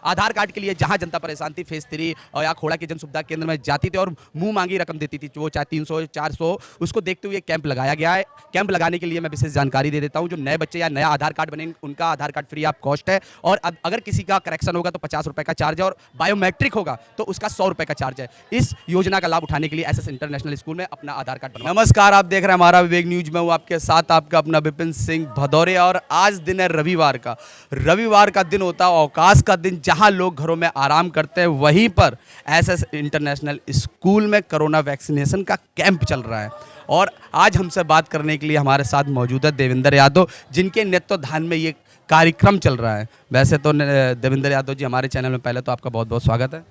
आधार card के लिए जहां जनता परेशान थी फेज 3 और या खोड़ा के जन सुविधा केंद्र में जाती थी और मुंह मांगी रकम देती थी, वो चाहे 300 400, उसको देखते हुए कैंप लगाया गया है। कैंप लगाने के लिए मैं विशेष जानकारी दे देता हूं, जो नए बच्चे या नया आधार कार्ड बने उनका आधार कार्ड फ्री ऑफ कॉस्ट है, और अगर किसी का करेक्शन होगा तो 50 रुपए का चार्ज है, और बायोमेट्रिक होगा तो उसका 100 रुपए का चार्ज है। इस योजना का लाभ उठाने के लिए एसएस इंटरनेशनल स्कूल में अपना आधार कार्ड बनवाओ। नमस्कार, आप देख रहे हैं हमारा विवेक न्यूज में, हूं आपके साथ आपका अपना विपिन सिंह भदौरिया। और आज दिन है रविवार का दिन होता है अवकाश का दिन, जहां लोग घरों में आराम करते हैं, वहीं पर एसएस इंटरनेशनल स्कूल में कोरोना वैक्सीनेशन का कैंप चल रहा है। और आज हमसे बात करने के लिए हमारे साथ मौजूद है देवेंद्र यादव, जिनके नेतृत्वाधान में ये कार्यक्रम चल रहा है। वैसे तो देवेंद्र यादव जी, हमारे चैनल में पहले तो आपका बहुत बहुत स्वागत है।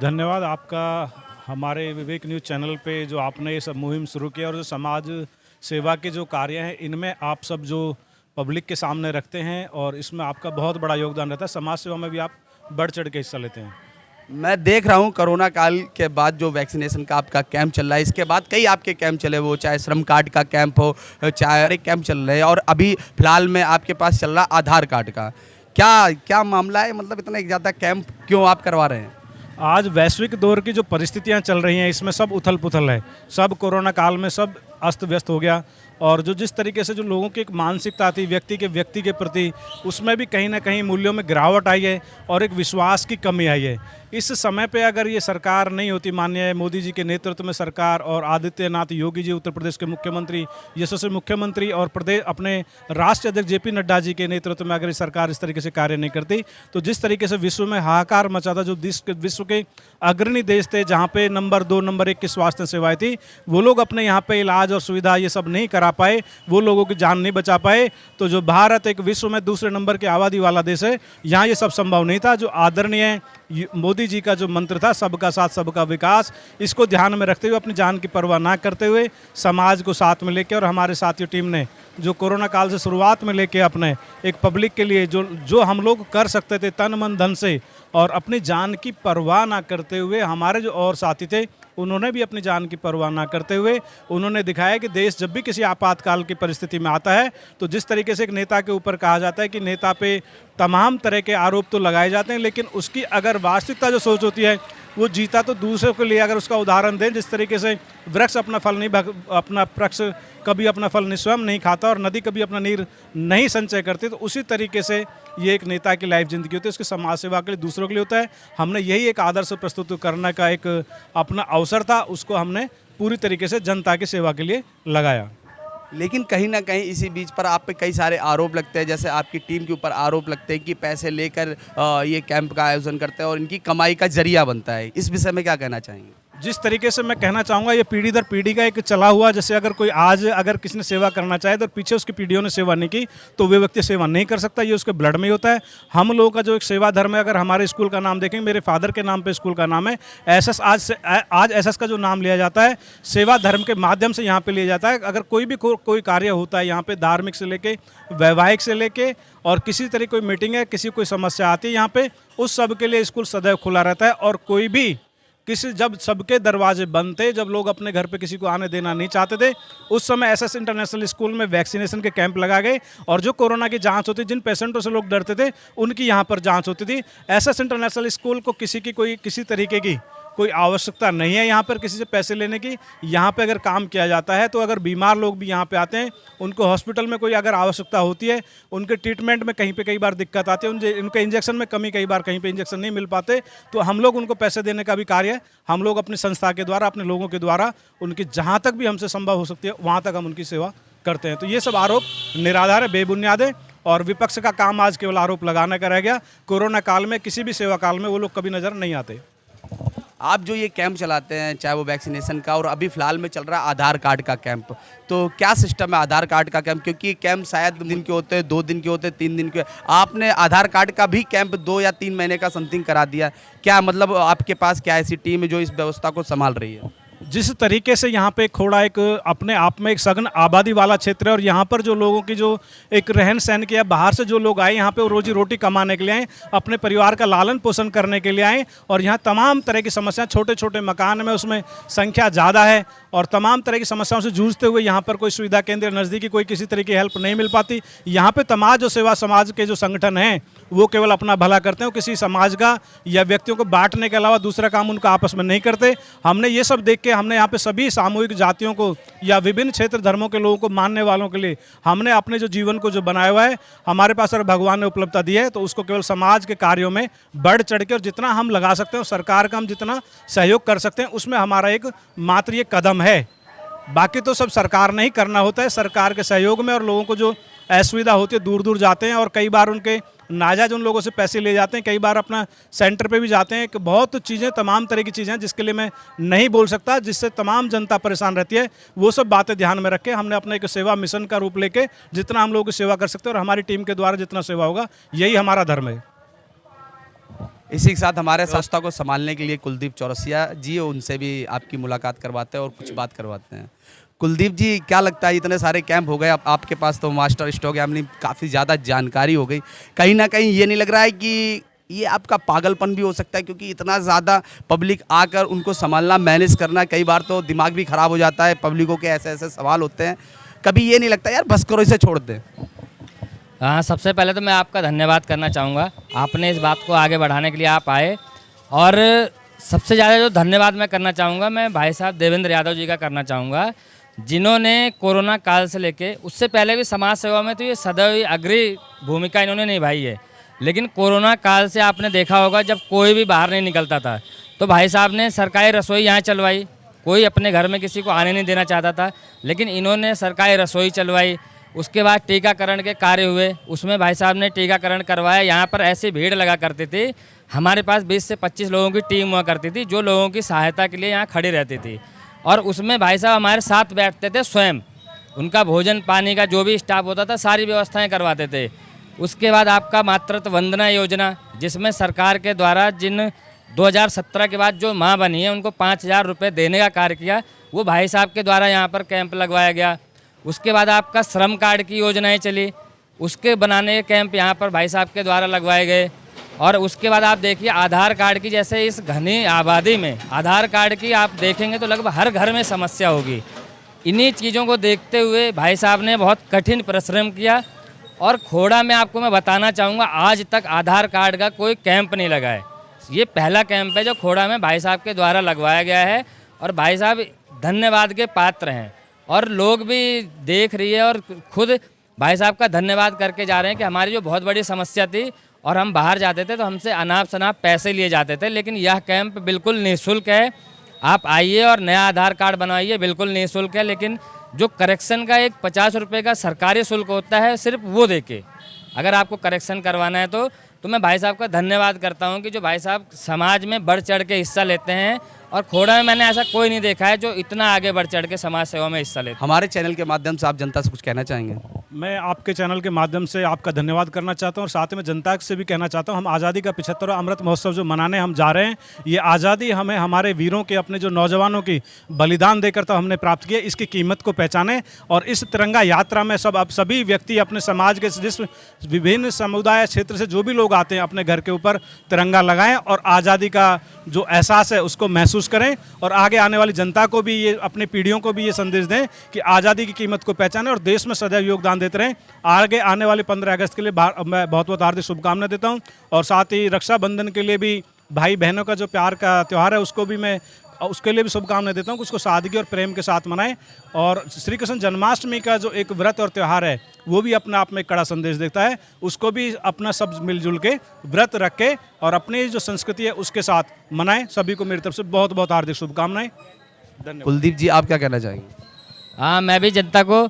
धन्यवाद आपका हमारे विवेक न्यूज़ चैनल पे, जो आपने ये सब मुहिम शुरू किया और जो समाज सेवा के जो कार्य हैं इनमें आप सब जो पब्लिक के सामने रखते हैं, और इसमें आपका बहुत बड़ा योगदान रहता है। समाज सेवा में भी आप बढ़ चढ़ के हिस्सा लेते हैं। मैं देख रहा हूँ कोरोना काल के बाद जो वैक्सीनेशन का आपका कैंप चल रहा है, इसके बाद कई आपके कैंप चले, वो चाहे श्रम कार्ड का कैंप हो, चाहे कैंप चल रहे हैं, और अभी फिलहाल में आपके पास चल रहा आधार कार्ड का। क्या मामला है, मतलब इतना ज़्यादा कैंप क्यों आप करवा रहे हैं? आज वैश्विक दौर की जो परिस्थितियां चल रही हैं, इसमें सब उथल पुथल है। सब कोरोना काल में सब अस्त व्यस्त हो गया, और जो जिस तरीके से जो लोगों की एक मानसिकता थी व्यक्ति के प्रति, उसमें भी कहीं ना कहीं मूल्यों में गिरावट आई है और एक विश्वास की कमी आई है। इस समय पे अगर ये सरकार नहीं होती, माननीय मोदी जी के नेतृत्व में सरकार, और आदित्यनाथ योगी जी उत्तर प्रदेश के मुख्यमंत्री, यशस्वी मुख्यमंत्री, और प्रदेश अपने राष्ट्रीय अध्यक्ष जेपी नड्डा जी के नेतृत्व में अगर ये सरकार इस तरीके से कार्य नहीं करती, तो जिस तरीके से विश्व में हाहाकार मचा था, जो विश्व के अग्रणी देश थे जहाँ पे नंबर 2 नंबर 1 की स्वास्थ्य सेवाएँ थी, वो लोग अपने यहाँ पे इलाज और सुविधा ये सब नहीं करा पाए, वो लोगों की जान नहीं बचा पाए। तो जो भारत एक विश्व में दूसरे नंबर की आबादी वाला देश है, यहाँ ये सब संभव नहीं था। जो आदरणीय मोदी जी का जो मंत्र था, सबका साथ सबका विकास, इसको ध्यान में रखते हुए, अपनी जान की परवाह ना करते हुए, समाज को साथ में लेकर, और हमारे साथियों टीम ने जो कोरोना काल से शुरुआत में लेके अपने एक पब्लिक के लिए जो हम लोग कर सकते थे तन मन धन से, और अपनी जान की परवाह ना करते हुए, हमारे जो और साथी थे उन्होंने भी अपनी जान की परवाह ना करते हुए उन्होंने दिखाया कि देश जब भी किसी आपातकाल की परिस्थिति में आता है, तो जिस तरीके से एक नेता के ऊपर कहा जाता है कि नेता पे तमाम तरह के आरोप तो लगाए जाते हैं, लेकिन उसकी अगर वास्तविकता जो सोच होती है, वो जीता तो दूसरों के लिए अगर उसका उदाहरण दें, जिस तरीके से वृक्ष अपना कभी अपना फल स्वयं नहीं खाता, और नदी कभी अपना नीर नहीं संचय करती, तो उसी तरीके से ये एक नेता की लाइफ जिंदगी होती है, उसकी समाज सेवा के लिए, दूसरों के लिए होता है। हमने यही एक आदर्श प्रस्तुत करने का एक अपना अवसर था, उसको हमने पूरी तरीके से जनता की सेवा के लिए लगाया। लेकिन कहीं ना कहीं इसी बीच पर आप पे कई सारे आरोप लगते हैं, जैसे आपकी टीम के ऊपर आरोप लगते हैं कि पैसे लेकर ये कैंप का आयोजन करते हैं और इनकी कमाई का जरिया बनता है। इस विषय में क्या कहना चाहेंगे? जिस तरीके से मैं कहना चाहूँगा, ये पीढ़ी दर पीढ़ी का एक चला हुआ, जैसे अगर कोई आज अगर किसी ने सेवा करना चाहे तो पीछे उसकी पीढ़ियों ने सेवा नहीं की, तो वे व्यक्ति सेवा नहीं कर सकता। ये उसके ब्लड में ही होता है। हम लोगों का जो एक सेवा धर्म है, अगर हमारे स्कूल का नाम देखेंगे, मेरे फादर के नाम पे स्कूल का नाम है एसएस। आज एसएस का जो नाम लिया जाता है, सेवा धर्म के माध्यम से यहाँ पर लिया जाता है। अगर कोई भी कोई कार्य होता है यहाँ पर, धार्मिक से लेके वैवाहिक से लेके, और किसी तरह कोई मीटिंग है, किसी कोई समस्या आती है यहाँ पे, उस सब के लिए स्कूल सदैव खुला रहता है। और कोई भी जब सबके दरवाजे बंद थे, जब लोग अपने घर पे किसी को आने देना नहीं चाहते थे, उस समय एसएस इंटरनेशनल स्कूल में वैक्सीनेशन के कैंप लगा गए, और जो कोरोना की जांच होती, जिन पेशेंटों से लोग डरते थे, उनकी यहाँ पर जांच होती थी। एसएस इंटरनेशनल स्कूल को किसी तरीके की कोई आवश्यकता नहीं है यहाँ पर किसी से पैसे लेने की। यहाँ पे अगर काम किया जाता है, तो अगर बीमार लोग भी यहाँ पे आते हैं, उनको हॉस्पिटल में कोई अगर आवश्यकता होती है, उनके ट्रीटमेंट में कहीं पे कई बार दिक्कत आती है, उनके इंजेक्शन में कमी, कई बार कहीं पे इंजेक्शन नहीं मिल पाते, तो हम लोग उनको पैसे देने का भी कार्य हम लोग अपनी संस्था के द्वारा, अपने लोगों के द्वारा, उनकी जहाँ तक भी हमसे संभव हो सकती है वहाँ तक हम उनकी सेवा करते हैं। तो ये सब आरोप निराधार है, बेबुनियाद है, और विपक्ष का काम आज केवल आरोप लगाने का रह गया। कोरोना काल में, किसी भी सेवा काल में वो लोग कभी नज़र नहीं आते। आप जो ये कैंप चलाते हैं, चाहे वो वैक्सीनेशन का, और अभी फिलहाल में चल रहा है आधार कार्ड का कैंप, तो क्या सिस्टम है आधार कार्ड का कैंप? क्योंकि कैंप शायद दिन के होते हैं, 2 दिन के होते हैं, 3 दिन के। आपने आधार कार्ड का भी कैंप 2 या 3 महीने का समथिंग करा दिया। क्या मतलब आपके पास क्या ऐसी टीम है जो इस व्यवस्था को संभाल रही है? जिस तरीके से यहाँ पे खोड़ा एक अपने आप में एक सघन आबादी वाला क्षेत्र है, और यहाँ पर जो लोगों की जो एक रहन सहन किया, बाहर से जो लोग आए यहाँ पे, वो रोजी रोटी कमाने के लिए आए, अपने परिवार का लालन पोषण करने के लिए आए, और यहाँ तमाम तरह की समस्याएं, छोटे छोटे मकान में उसमें संख्या ज़्यादा है, और तमाम तरह की समस्याओं से जूझते हुए यहाँ पर कोई सुविधा केंद्र नज़दीकी कोई किसी तरह की हेल्प नहीं मिल पाती। यहाँ पे तमाम जो सेवा समाज के जो संगठन हैं वो केवल अपना भला करते हैं, किसी समाज का या व्यक्तियों को बांटने के अलावा दूसरा काम उनका आपस में नहीं करते। हमने ये सब देख के हमने यहाँ पे सभी सामूहिक जातियों को या विभिन्न क्षेत्र धर्मों के लोगों को मानने वालों के लिए हमने अपने जो जीवन को जो बनाया हुआ है, हमारे पास अगर भगवान ने उपलब्धता दी है तो उसको केवल समाज के कार्यों में बढ़ चढ़ के और जितना हम लगा सकते हैं, सरकार का हम जितना सहयोग कर सकते हैं उसमें हमारा एक मात्र ये कदम है। बाकी तो सब सरकार ने ही करना होता है, सरकार के सहयोग में। और लोगों को जो असुविधा होती है, दूर दूर जाते हैं और कई बार उनके नाजायज उन लोगों से पैसे ले जाते हैं, कई बार अपना सेंटर पे भी जाते हैं कि बहुत चीज़ें तमाम तरह की चीज़ें हैं जिसके लिए मैं नहीं बोल सकता, जिससे तमाम जनता परेशान रहती है। वो सब बातें ध्यान में रख के हमने अपने एक सेवा मिशन का रूप लेके जितना हम लोगों की सेवा कर सकते हैं और हमारी टीम के द्वारा जितना सेवा होगा, यही हमारा धर्म है। इसी के साथ हमारे संस्था को संभालने के लिए कुलदीप चौरसिया जी, उनसे भी आपकी मुलाकात करवाते हैं और कुछ बात करवाते हैं। कुलदीप जी, क्या लगता है इतने सारे कैंप हो गए, अब आपके पास तो मास्टर स्ट्रोक है, हमने काफ़ी ज़्यादा जानकारी हो गई, कहीं ना कहीं ये नहीं लग रहा है कि ये आपका पागलपन भी हो सकता है? क्योंकि इतना ज़्यादा पब्लिक आकर उनको संभालना, मैनेज करना, कई बार तो दिमाग भी ख़राब हो जाता है, पब्लिकों के ऐसे ऐसे सवाल होते हैं, कभी ये नहीं लगता यार बस करो इसे छोड़ दें? हाँ, सबसे पहले तो मैं आपका धन्यवाद करना चाहूँगा, आपने इस बात को आगे बढ़ाने के लिए आप आए। और सबसे ज़्यादा जो धन्यवाद मैं करना चाहूँगा, मैं भाई साहब देवेंद्र यादव जी का करना चाहूँगा, जिन्होंने कोरोना काल से लेके उससे पहले भी समाज सेवा में तो ये सदैव अग्रणी भूमिका इन्होंने निभाई है। लेकिन कोरोना काल से आपने देखा होगा जब कोई भी बाहर नहीं निकलता था तो भाई साहब ने सरकारी रसोई यहाँ चलवाई, कोई अपने घर में किसी को आने नहीं देना चाहता था, लेकिन इन्होंने सरकारी रसोई चलवाई। उसके बाद टीकाकरण के कार्य हुए, उसमें भाई साहब ने टीकाकरण करवाया। यहाँ पर ऐसी भीड़ लगा करती थी, हमारे पास 20 से 25 लोगों की टीम हुआ करती थी जो लोगों की सहायता के लिए यहाँ खड़ी रहती थी। और उसमें भाई साहब हमारे साथ बैठते थे, स्वयं उनका भोजन पानी का जो भी स्टाफ होता था सारी व्यवस्थाएं करवाते थे। उसके बाद आपका मातृत्व वंदना योजना, जिसमें सरकार के द्वारा जिन 2017 के बाद जो माँ बनी है उनको 5,000 रुपये देने का कार्य किया, वो भाई साहब के द्वारा यहाँ पर कैंप लगवाया गया। उसके बाद आपका श्रम कार्ड की योजनाएं चली, उसके बनाने के कैंप यहाँ पर भाई साहब के द्वारा लगवाए गए। और उसके बाद आप देखिए आधार कार्ड की, जैसे इस घनी आबादी में आधार कार्ड की आप देखेंगे तो लगभग हर घर में समस्या होगी। इन्हीं चीज़ों को देखते हुए भाई साहब ने बहुत कठिन परिश्रम किया। और खोड़ा में आपको मैं बताना चाहूँगा, आज तक आधार कार्ड का कोई कैंप नहीं लगा है। ये पहला कैंप है जो खोड़ा में भाई साहब के द्वारा लगवाया गया है। और भाई साहब धन्यवाद के पात्र हैं और लोग भी देख रही है और खुद भाई साहब का धन्यवाद करके जा रहे हैं कि हमारी जो बहुत बड़ी समस्या थी और हम बाहर जाते थे तो हमसे अनाप शनाप पैसे लिए जाते थे, लेकिन यह कैंप बिल्कुल निःशुल्क है। आप आइए और नया आधार कार्ड बनवाइए, बिल्कुल निःशुल्क है। लेकिन जो करेक्शन का एक 50 रुपये का सरकारी शुल्क होता है, सिर्फ वो देके अगर आपको करेक्शन करवाना है तो मैं भाई साहब का धन्यवाद करता हूं कि जो भाई साहब समाज में बढ़ चढ़ के हिस्सा लेते हैं। और खोड़ा में मैंने ऐसा कोई नहीं देखा है जो इतना आगे बढ़ चढ़ के समाज सेवा में हिस्सा लेते। हमारे चैनल के माध्यम से आप जनता से कुछ कहना चाहेंगे? मैं आपके चैनल के माध्यम से आपका धन्यवाद करना चाहता हूं और साथ में जनता से भी कहना चाहता हूं, हम आज़ादी का 75वां अमृत महोत्सव जो मनाने हम जा रहे हैं, ये आज़ादी हमें हमारे वीरों के, अपने जो नौजवानों की बलिदान देकर तो हमने प्राप्त किया, इसकी कीमत को पहचानें। और इस तिरंगा यात्रा में अब सभी व्यक्ति अपने समाज के जिस विभिन्न समुदाय क्षेत्र से जो भी लोग आते हैं अपने घर के ऊपर तिरंगा लगाएं और आज़ादी का जो एहसास है उसको महसूस करें। और आगे आने वाली जनता को भी ये, अपनी पीढ़ियों को भी ये संदेश दें कि आज़ादी की कीमत को पहचानें और देश में सदैव योगदान देते रहें। आगे आने वाले 15 अगस्त के लिए मैं बहुत बहुत हार्दिक शुभकामनाएं देता हूं। और साथ ही रक्षाबंधन के लिए भी, भाई बहनों का जो प्यार का त्यौहार है उसको भी मैं, उसके लिए भी शुभकामनाएं देता हूं कि उसको सादगी और प्रेम के साथ मनाएं। और श्री कृष्ण जन्माष्टमी का जो एक व्रत और त्यौहार है वो भी अपने आप में एक कड़ा संदेश देता है, उसको भी अपना सब मिलजुल के व्रत रख के और अपनी जो संस्कृति है उसके साथ मनाएं। सभी को मेरी तरफ से बहुत बहुत हार्दिक शुभकामनाएं। धन्यवाद। कुलदीप जी, आप क्या कहना चाहेंगे? हाँ, मैं भी जनता को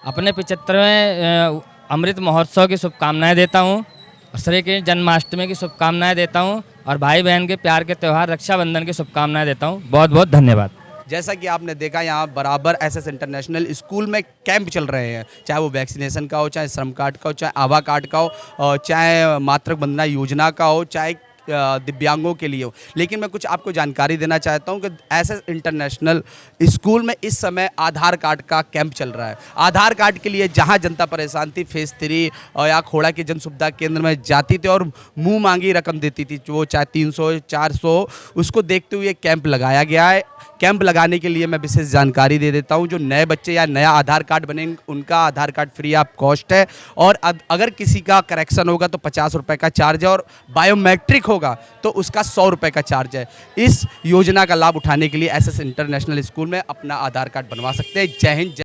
अपने 75वें अमृत महोत्सव की शुभकामनाएं देता हूँ और श्री कृष्ण जन्माष्टमी की शुभकामनाएं देता हूँ और भाई बहन के प्यार के त्यौहार रक्षाबंधन की शुभकामनाएं देता हूँ। बहुत बहुत धन्यवाद। जैसा कि आपने देखा, यहाँ बराबर एसएस इंटरनेशनल स्कूल में कैंप चल रहे हैं, चाहे वो वैक्सीनेशन का हो, चाहे श्रम कार्ड का हो, चाहे आभा कार्ड का हो, चाहे मातृ वंदना योजना का हो, चाहे दिव्यांगों के लिए हो। लेकिन मैं कुछ आपको जानकारी देना चाहता हूं कि एसएस इंटरनेशनल स्कूल में इस समय आधार कार्ड का कैंप चल रहा है। आधार कार्ड के लिए जहां जनता परेशान थी, फेज 3 या खोड़ा के जन सुविधा केंद्र में जाती थी और मुंह मांगी रकम देती थी, वो चाहे 300 400, उसको देखते हुए कैंप लगाया गया है। कैंप लगाने के लिए मैं विशेष जानकारी दे देता हूं। जो नए बच्चे या नया आधार कार्ड बनेंगे उनका आधार कार्ड फ्री ऑफ कॉस्ट है, और अगर किसी का करेक्शन होगा तो 50 रुपये का चार्ज है, और बायोमेट्रिक होगा तो उसका 100 रुपये का चार्ज है। इस योजना का लाभ उठाने के लिए एसएस इंटरनेशनल स्कूल में अपना आधार कार्ड बनवा सकते हैं। जय हिंद।